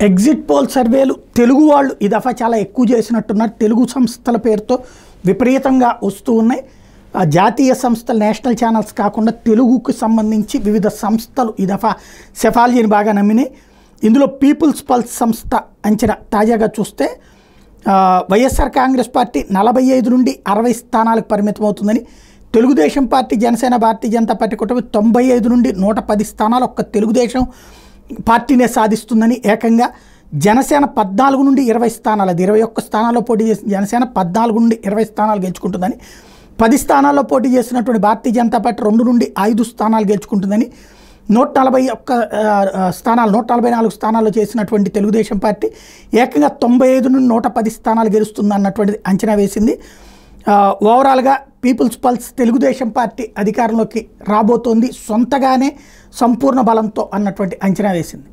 Exit poll సర్వేలు తెలుగు వాళ్ళు ఈ దఫా చాలా ఎక్కువ చేసినట్టున్నారు. తెలుగు సంస్థల పేరుతో విపరీతంగా వస్తూ ఉన్నాయి. జాతీయ సంస్థలు నేషనల్ ఛానల్స్ కాకుండా తెలుగుకు సంబంధించి వివిధ సంస్థలు ఈ దఫా సెఫాలజీని బాగా నమ్మినాయి. ఇందులో పీపుల్స్ పల్స్ సంస్థ అంచనా తాజాగా చూస్తే వైఎస్ఆర్ కాంగ్రెస్ పార్టీ 45 నుండి 60 స్థానాలకు పరిమితం అవుతుందని, తెలుగుదేశం పార్టీ, జనసేన, భారతీయ జనతా పార్టీ కూటమి 95 నుండి 110 స్థానాలు ఒక్క తెలుగుదేశం పార్టీనే సాధిస్తుందని, ఏకంగా జనసేన 14 నుండి 20 స్థానాలు, అది 21 స్థానాల్లో పోటీ చేసిన జనసేన 14 నుండి 20 స్థానాలు గెలుచుకుంటుందని, 10 స్థానాల్లో పోటీ చేసినటువంటి భారతీయ జనతా పార్టీ 2 నుండి 5 స్థానాలు గెలుచుకుంటుందని, 144 స్థానాల్లో చేసినటువంటి తెలుగుదేశం పార్టీ ఏకంగా 95 నుండి 110 స్థానాలు గెలుస్తుంది అన్నటువంటిది అంచనా వేసింది. ఓవరాల్గా పీపుల్స్ పల్స్ తెలుగుదేశం పార్టీ అధికారంలోకి రాబోతోంది సొంతగానే సంపూర్ణ బలంతో అన్నటువంటి అంచనా వేసింది.